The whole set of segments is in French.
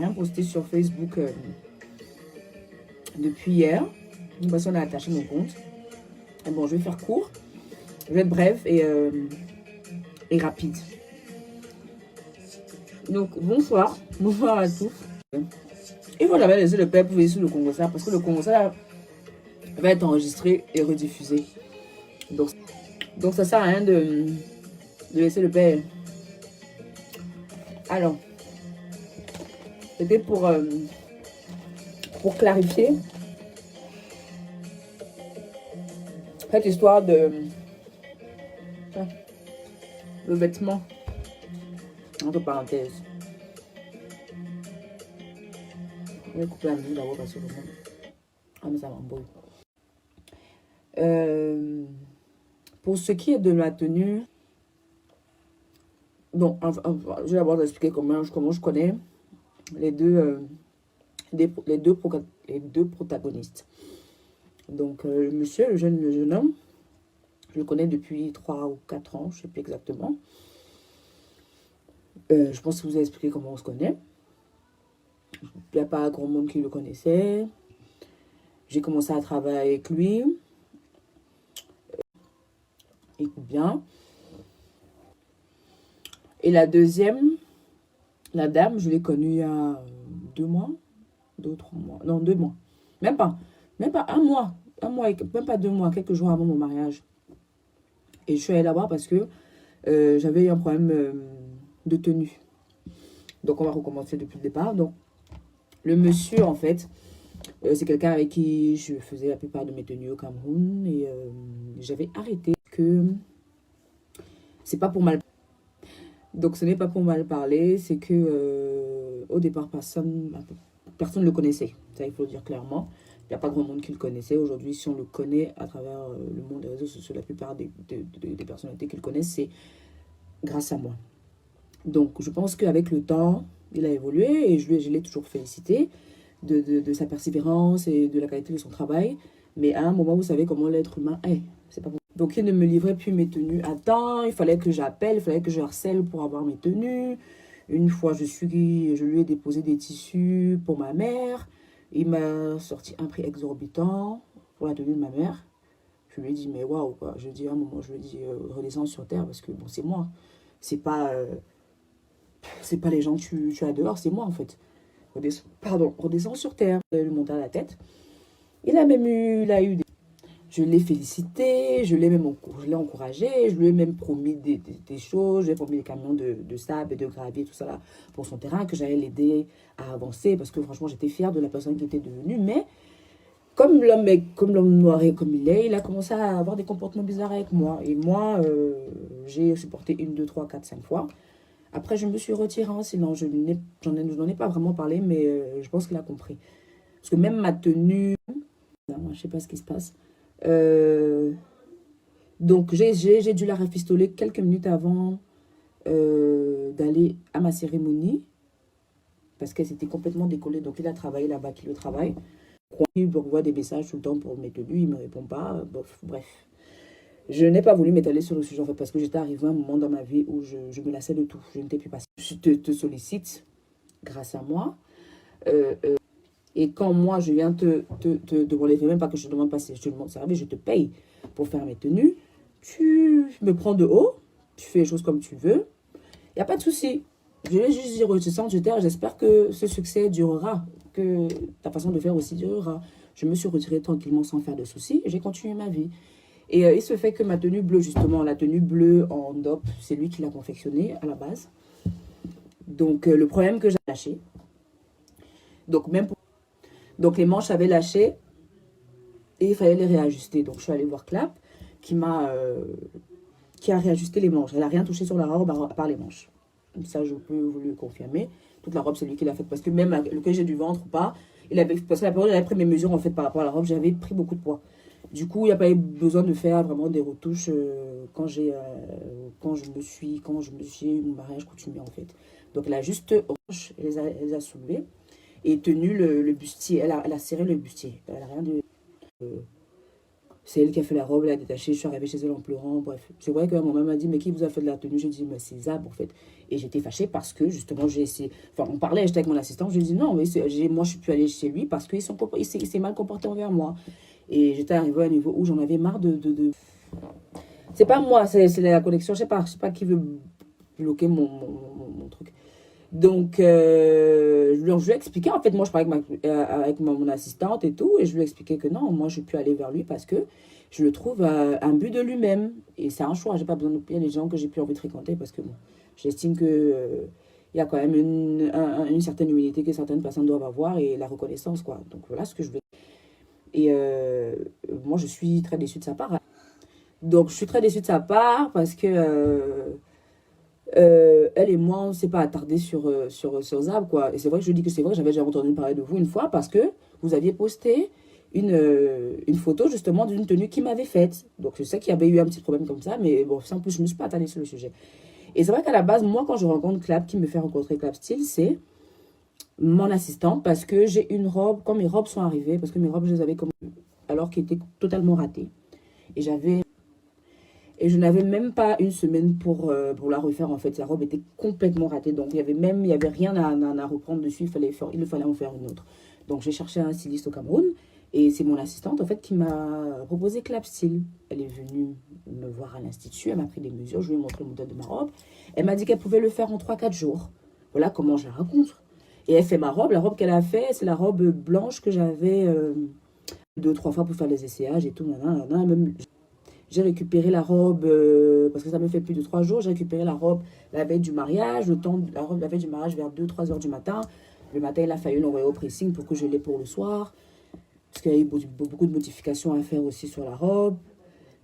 rien posté sur Facebook depuis hier. Parce qu'on a attaché mon compte. Et bon, je vais faire court. Je vais être bref et rapide. Donc, bonsoir. Bonsoir à tous. Et voilà, j'avais laissé le père pour venir sur le Congo ça parce que le Congo ça va être enregistré et rediffusé. Donc ça sert à rien de laisser le père. Alors, c'était pour clarifier cette histoire de le vêtement, entre parenthèses. Je vais couper la musique d'abord parce que le monde. Ah, mais ça m'embrouille. Pour ce qui est de ma tenue, bon, enfin, je vais d'abord expliquer comment je connais les deux protagonistes. Donc, le monsieur, le jeune homme, je le connais depuis 3 ou 4 ans, je ne sais plus exactement. Je pense que vous avez expliqué comment on se connaît. Il n'y a pas grand monde qui le connaissait. J'ai commencé à travailler avec lui. Écoute bien. Et la deuxième, la dame, je l'ai connue il y a 2 mois. 2 ou 3 mois. Non, 2 mois. Même pas 1 mois. 1 mois, même pas 2 mois, quelques jours avant mon mariage. Et je suis allée là-bas parce que j'avais eu un problème de tenue. Donc, on va recommencer depuis le départ. Donc, le monsieur, en fait, c'est quelqu'un avec qui je faisais la plupart de mes tenues au Cameroun. Et j'avais arrêté que c'est pas pour mal. Donc, ce n'est pas pour mal parler. C'est que au départ, personne ne le connaissait. Ça, il faut le dire clairement. Il n'y a pas grand monde qui le connaissait. Aujourd'hui, si on le connaît à travers le monde des réseaux sociaux, la plupart des personnalités qui le connaissent, c'est grâce à moi. Donc, je pense qu'avec le temps, il a évolué et je l'ai toujours félicité de sa persévérance et de la qualité de son travail. Mais à un moment, vous savez comment l'être humain est. C'est pas bon. Donc, il ne me livrait plus mes tenues à temps. Il fallait que j'appelle, il fallait que je harcèle pour avoir mes tenues. Une fois, je lui ai déposé des tissus pour ma mère. Il m'a sorti un prix exorbitant pour la tenue de ma mère. Je lui ai dit, mais waouh, quoi. Je dis à un moment, je lui ai dit, redescends sur terre parce que bon, c'est moi. C'est pas les gens que tu as dehors, c'est moi en fait. Redescends sur terre. Je lui monté à la tête. Il a eu des... Je l'ai félicité, je l'ai encouragé, je lui ai même promis des choses, je lui ai promis des camions de sable et de gravier, tout ça là, pour son terrain, que j'allais l'aider à avancer, parce que franchement, j'étais fière de la personne qui était devenue, mais comme l'homme noir et comme il a commencé à avoir des comportements bizarres avec moi. Et moi, j'ai supporté 1, 2, 3, 4, 5 fois. Après, je me suis retirée en silence, je n'en ai pas vraiment parlé, mais je pense qu'il a compris. Parce que même ma tenue, non, je ne sais pas ce qui se passe. Donc, j'ai dû la rafistoler quelques minutes avant d'aller à ma cérémonie. Parce qu'elle s'était complètement décollée. Donc, il a travaillé là-bas, qui le travaille. Il me renvoie des messages tout le temps pour mes tenues. Il ne me répond pas. Bref. Je n'ai pas voulu m'étaler sur le sujet en fait. Parce que j'étais arrivée à un moment dans ma vie où je me lassais de tout. Je n'étais plus patiente. Je te sollicite grâce à moi. Et quand moi, je viens te demander, même pas que je te demande pas si je te demande service, je te paye pour faire mes tenues. Tu me prends de haut, tu fais les choses comme tu veux. Il n'y a pas de souci. Je vais juste dire, je sens, j'espère que ce succès durera, que ta façon de faire aussi durera. Je me suis retirée tranquillement sans faire de soucis et j'ai continué ma vie. Et il se fait que ma tenue bleue, justement, la tenue bleue en dope, c'est lui qui l'a confectionnée à la base. Donc, le problème que j'ai lâché. Donc, les manches avaient lâché et il fallait les réajuster. Donc, je suis allée voir Clap qui a réajusté les manches. Elle n'a rien touché sur la robe à part les manches. Ça, je peux vous le confirmer. Toute la robe, c'est lui qui l'a faite. Parce que même que j'ai du ventre ou pas, parce que la période, j'avais pris mes mesures en fait par rapport à la robe, j'avais pris beaucoup de poids. Du coup, il n'y a pas eu besoin de faire vraiment des retouches quand je me suis eu mon mariage coutumier en fait. Donc, elle a juste elle les a soulevées et tenu le bustier. Elle a serré le bustier. Elle n'a rien de... C'est elle qui a fait la robe, elle a détaché, je suis arrivée chez elle en pleurant, bref. Je voyais que ma maman m'a dit, mais qui vous a fait de la tenue? J'ai dit, mais c'est Zab, en fait. Et j'étais fâchée parce que, justement, j'ai essayé... Enfin, on parlait, j'étais avec mon assistant, je lui ai dit, non, mais moi, je suis plus allée chez lui parce qu'il s'est mal comporté envers moi. Et j'étais arrivée à un niveau où j'en avais marre C'est pas moi, c'est la connexion, je sais pas qui veut bloquer mon truc. Donc, je lui ai expliqué, en fait, moi, je parlais avec mon assistante et tout, et je lui ai expliqué que non, moi, je ne suis plus allée vers lui parce que je le trouve un but de lui-même. Et c'est un choix, j'ai pas besoin de payer les gens que j'ai plus envie de fréquenter parce que bon, j'estime que il y a quand même une certaine humilité que certaines personnes doivent avoir et la reconnaissance, quoi. Donc, voilà ce que je veux. Et moi, je suis très déçue de sa part. Donc, je suis très déçue de sa part parce que elle et moi, on ne s'est pas attardé sur Zab, quoi. Et c'est vrai que je dis que c'est vrai, j'avais déjà entendu parler de vous une fois parce que vous aviez posté une photo justement d'une tenue qui m'avait faite. Donc je sais qu'il y avait eu un petit problème comme ça, mais bon, en plus, je ne me suis pas attardée sur le sujet. Et c'est vrai qu'à la base, moi, quand je rencontre Clap, qui me fait rencontrer Clap Style, c'est mon assistant parce que j'ai une robe, quand mes robes sont arrivées, parce que mes robes, je les avais comme alors qu'elles étaient totalement ratées. Et j'avais et je n'avais même pas une semaine pour la refaire, en fait. La robe était complètement ratée. Donc, il y avait rien à reprendre dessus. Il fallait en faire une autre. Donc, j'ai cherché un styliste au Cameroun. Et c'est mon assistante, en fait, qui m'a proposé Clap Style. Elle est venue me voir à l'Institut. Elle m'a pris des mesures. Je lui ai montré le modèle de ma robe. Elle m'a dit qu'elle pouvait le faire en 3 4 jours. Voilà comment je la rencontre. Et elle fait ma robe. La robe qu'elle a fait, c'est la robe blanche que j'avais 2 3 fois pour faire les essayages et tout. Même, j'ai récupéré la robe, parce que ça me fait plus de 3 jours. J'ai récupéré la robe la veille du mariage. La robe la veille du mariage vers 2 3 heures du matin. Le matin, il a fallu l'envoyer au pressing pour que je l'ai pour le soir. Parce qu'il y a eu beaucoup de modifications à faire aussi sur la robe.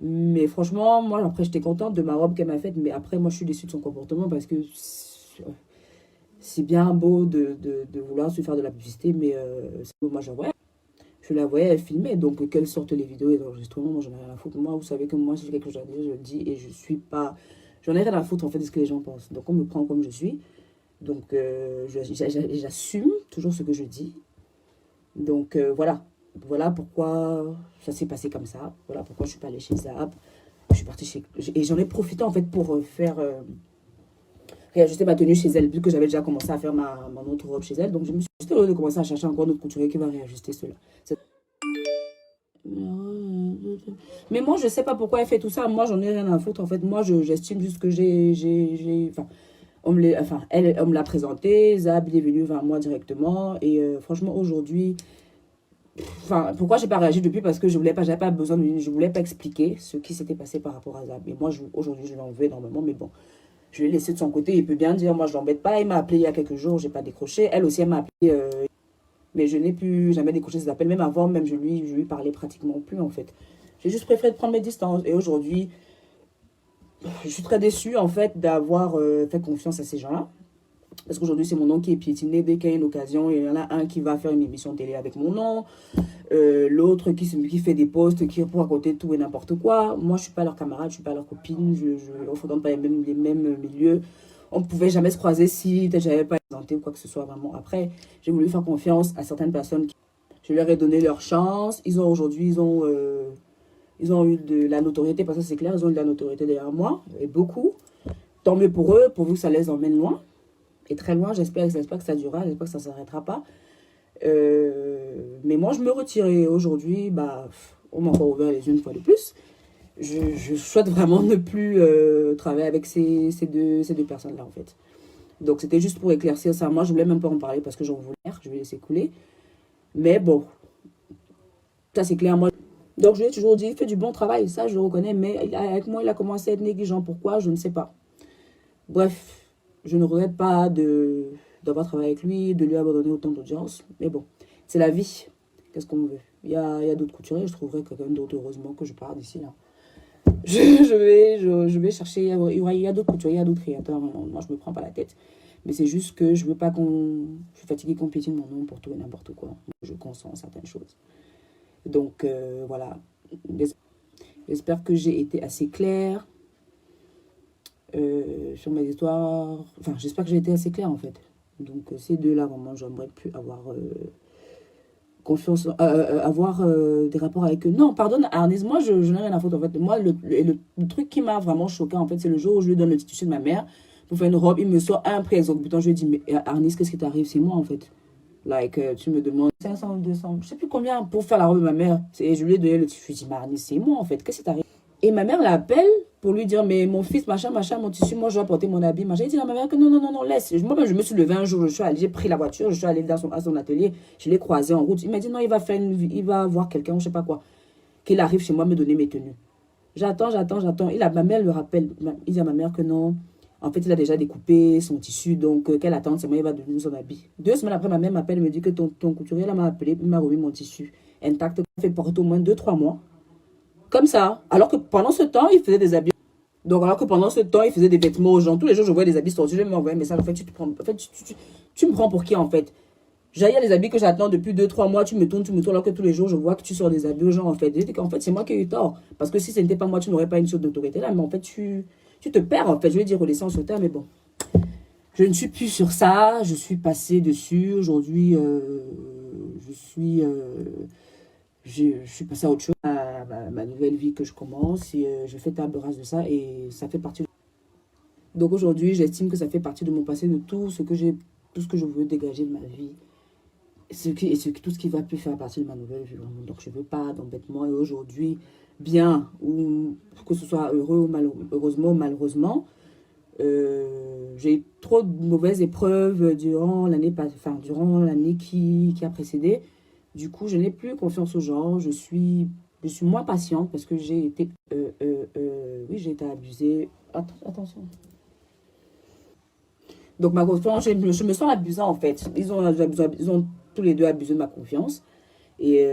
Mais franchement, moi, après, j'étais contente de ma robe qu'elle m'a faite. Mais après, moi, je suis déçue de son comportement parce que c'est bien beau de vouloir se faire de la publicité. Mais moi, je la voyais, elle filmait. Donc, qu'elle sorte les vidéos et l'enregistrement, moi, j'en ai rien à foutre. Moi, vous savez que moi, si j'ai quelque chose à dire, je le dis et je suis pas. J'en ai rien à foutre, en fait, de ce que les gens pensent. Donc, on me prend comme je suis. Donc, j'assume toujours ce que je dis. Donc, voilà. Voilà pourquoi ça s'est passé comme ça. Voilà pourquoi je suis pas allée chez Zap. Je suis partie chez. Et j'en ai profité, en fait, pour faire. Réajuster ma tenue chez elle, vu que j'avais déjà commencé à faire mon autre robe chez elle. Donc, je me suis juste de commencer à chercher encore d'autres couturiers qui va réajuster cela. Mais moi, je sais pas pourquoi elle fait tout ça. Moi, j'en ai rien à foutre. En fait, moi, j'estime juste que enfin, on me l'a présenté. Zab, il est venu vers moi directement. Et franchement, aujourd'hui, enfin, pourquoi j'ai pas réagi depuis? Parce que je voulais pas, j'avais pas besoin je voulais pas expliquer ce qui s'était passé par rapport à Zab. Et moi, aujourd'hui, je l'en veux énormément. Mais bon, je l'ai laissé de son côté. Il peut bien dire, moi, je l'embête pas. Il m'a appelé il y a quelques jours, j'ai pas décroché. Elle aussi, elle m'a appelé. Mais je n'ai plus jamais décroché ses appels. Même avant, même je lui parlais pratiquement plus, en fait. J'ai juste préféré de prendre mes distances. Et aujourd'hui, je suis très déçue, en fait, d'avoir fait confiance à ces gens-là. Parce qu'aujourd'hui, c'est mon nom qui est piétiné. Dès qu'il y a une occasion, il y en a un qui va faire une émission télé avec mon nom. L'autre qui fait des posts, qui pour raconter tout et n'importe quoi. Moi, je ne suis pas leur camarade, je ne suis pas leur copine. On ne fréquente pas les mêmes milieux. On ne pouvait jamais se croiser si je n'avais pas présenté ou quoi que ce soit vraiment. Après, j'ai voulu faire confiance à certaines personnes. Je leur ai donné leur chance. Aujourd'hui, ils ont eu de la notoriété, parce que c'est clair, ils ont eu de la notoriété derrière moi, et beaucoup. Tant mieux pour eux, pourvu que ça les emmène loin. Et très loin, j'espère que ça durera, j'espère que ça ne s'arrêtera pas. Mais moi, je me retire. Et aujourd'hui, bah, on m'a encore ouvert les yeux une fois de plus. Je souhaite vraiment ne plus travailler avec ces deux personnes-là, en fait. Donc, c'était juste pour éclaircir ça. Moi, je voulais même pas en parler parce que j'en voulais, je vais laisser couler. Mais bon, ça c'est clair. Moi, donc, je lui ai toujours dit, il fait du bon travail, ça je le reconnais, mais avec moi, il a commencé à être négligent. Pourquoi? Je ne sais pas. Bref, je ne regrette pas d'avoir travaillé avec lui, de lui abandonner autant d'audience. Mais bon, c'est la vie. Qu'est-ce qu'on veut? Il y a d'autres couturiers, je trouverai quelqu'un d'autre, heureusement que je pars d'ici là. Je vais chercher, il y a d'autres couturiers, il y a d'autres créateurs. Moi, je me prends pas la tête. Mais c'est juste que je veux pas je suis fatiguée qu'on piétine mon nom pour tout et n'importe quoi. Je consens certaines choses. Donc, voilà. J'espère que j'ai été assez claire sur mes histoires. Enfin, j'espère que j'ai été assez claire, en fait. Donc, ces deux-là, vraiment, j'aimerais plus avoir confiance, avoir des rapports avec eux. Non, pardonne, Arnis, moi, je n'ai rien à foutre, en fait. Moi, le truc qui m'a vraiment choqué, en fait, c'est le jour où je lui donne le tissu de ma mère pour faire une robe, il me sort un prix exorbitant. Je lui dis, mais Arnis, qu'est-ce qui t'arrive? C'est moi, en fait. Like, tu me demandes 500, 200, je sais plus combien pour faire la robe de ma mère. Je lui ai donné le tissu. Je lui ai dit, mais Arnis, c'est moi, en fait. Qu'est-ce qui t'arrive? Et ma mère l'appelle pour lui dire, mais mon fils, machin, machin, mon tissu, moi, je dois porter mon habit, machin. Il dit à ma mère que non, non, non, non, laisse. Moi, je me suis levée un jour, je suis allée, j'ai pris la voiture, je suis allée à son atelier, je l'ai croisé en route. Il m'a dit, non, il va voir quelqu'un, je sais pas quoi, qu'il arrive chez moi me donner mes tenues. J'attends, j'attends, j'attends. Ma mère le rappelle, il dit à ma mère que non. En fait, il a déjà découpé son tissu, donc qu'elle attend, c'est moi, il va donner son habit. 2 semaines après, ma mère m'appelle et me dit que ton couturier là m'a appelé, il m'a remis mon tissu intact, fait porter au moins 2, 3 mois. Comme ça. Alors que pendant ce temps, il faisait des habits. Donc, alors que pendant ce temps, il faisait des vêtements aux gens. Tous les jours, je voyais des habits sortis. Je lui envoyais un message. En fait, tu me prends pour qui, en fait? J'ai les habits que j'attends depuis 2, 3 mois. Tu me tournes, alors que tous les jours, je vois que tu sors des habits aux gens, en fait. En fait, c'est moi qui ai eu tort. Parce que si ce n'était pas moi, tu n'aurais pas une sorte d'autorité là. Mais en fait, tu te perds, en fait. Je vais dire redescends sur terre, mais bon. Je ne suis plus sur ça. Je suis passée dessus. Aujourd'hui, je suis passée à autre chose, à ma nouvelle vie que je commence, et je fais table rase de ça, et ça fait partie. Donc aujourd'hui, j'estime que ça fait partie de mon passé, de tout ce que je veux dégager de ma vie, tout ce qui va plus faire partie de ma nouvelle vie. Donc je veux pas d'embêtement, et aujourd'hui, bien, ou que ce soit heureux ou heureusement ou malheureusement, j'ai eu trop de mauvaises épreuves durant l'année qui a précédé. Du coup, je n'ai plus confiance aux gens. Je suis moins patiente parce que j'ai été, oui, j'ai été abusée. Attention. Donc, ma confiance, je me sens abusée en fait. Ils ont tous les deux abusé de ma confiance. Et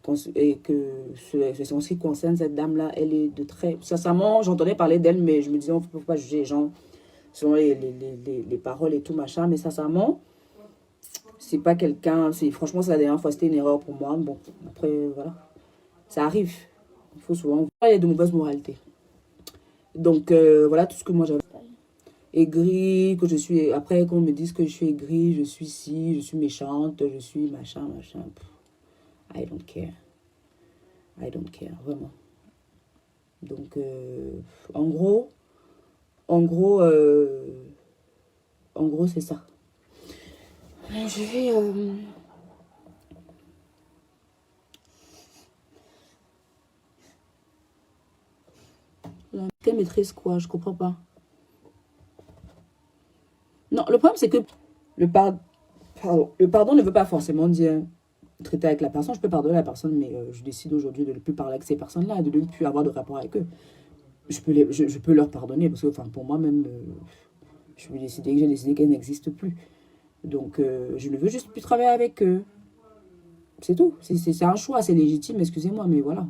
en ce qui concerne cette dame-là, elle est de très... Sincèrement, j'entendais parler d'elle, mais je me disais, on ne peut pas juger les gens selon les paroles et tout machin. Mais sincèrement, c'est pas quelqu'un... Franchement, c'est la dernière fois, c'était une erreur pour moi. Bon, après, voilà. Ça arrive. Il faut souvent... Il y a de mauvaises moralités. Donc, voilà tout ce que moi j'avais. Aigrie, que je suis... Après, qu'on me dise que je suis aigrie, je suis ci, je suis méchante, je suis machin, machin. I don't care. I don't care, vraiment. Donc, en gros, c'est ça. Je vais... Quelle maîtrise quoi? Je comprends pas. Non, le problème c'est que le pardon ne veut pas forcément dire traiter avec la personne. Je peux pardonner la personne, mais je décide aujourd'hui de ne plus parler avec ces personnes-là, de ne plus avoir de rapport avec eux. Je peux leur pardonner parce que, enfin, pour moi-même, j'ai décidé qu'elles n'existent plus. Donc, je ne veux juste plus travailler avec eux. C'est tout. C'est un choix, c'est légitime, excusez-moi, mais voilà.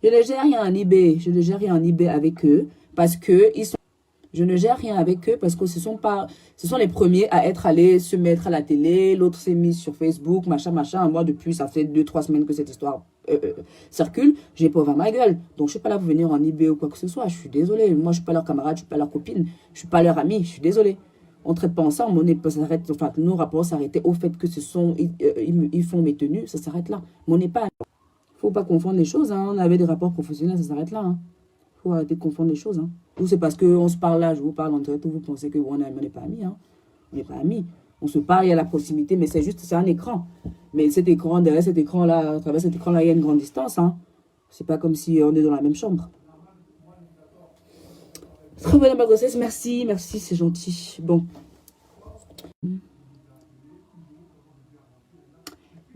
Je ne gère rien en eBay. Je ne gère rien en eBay avec eux parce que ils sont... Je ne gère rien avec eux parce que ce sont les premiers à être allés se mettre à la télé. L'autre s'est mis sur Facebook, machin, machin. Moi, depuis, ça fait 2, 3 semaines que cette histoire circule. J'ai pas ouvert ma gueule. Donc, je suis pas là pour venir en eBay ou quoi que ce soit. Je suis désolée. Moi, je suis pas leur camarade, je suis pas leur copine. Je suis pas leur amie. Je suis désolée. On ne traite pas ensemble. Nos rapports s'arrêtaient au fait que ils font mes tenues. Ça s'arrête là. Mais on n'est pas... Faut pas confondre les choses. Hein. On avait des rapports professionnels, ça s'arrête là. Hein. Faut arrêter de confondre les choses. Hein. Ou c'est parce qu'on se parle là, je vous parle en direct, vous pensez que on n'est pas amis. Hein. On n'est pas amis. On se parle, il y a la proximité, mais c'est un écran. Mais cet écran, derrière cet écran-là, à travers cet écran-là, il y a une grande distance. Hein. C'est pas comme si on est dans la même chambre. Très bonne ma grossesse, merci, c'est gentil. Bon.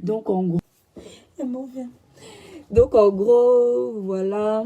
Donc en gros... Donc en gros, voilà.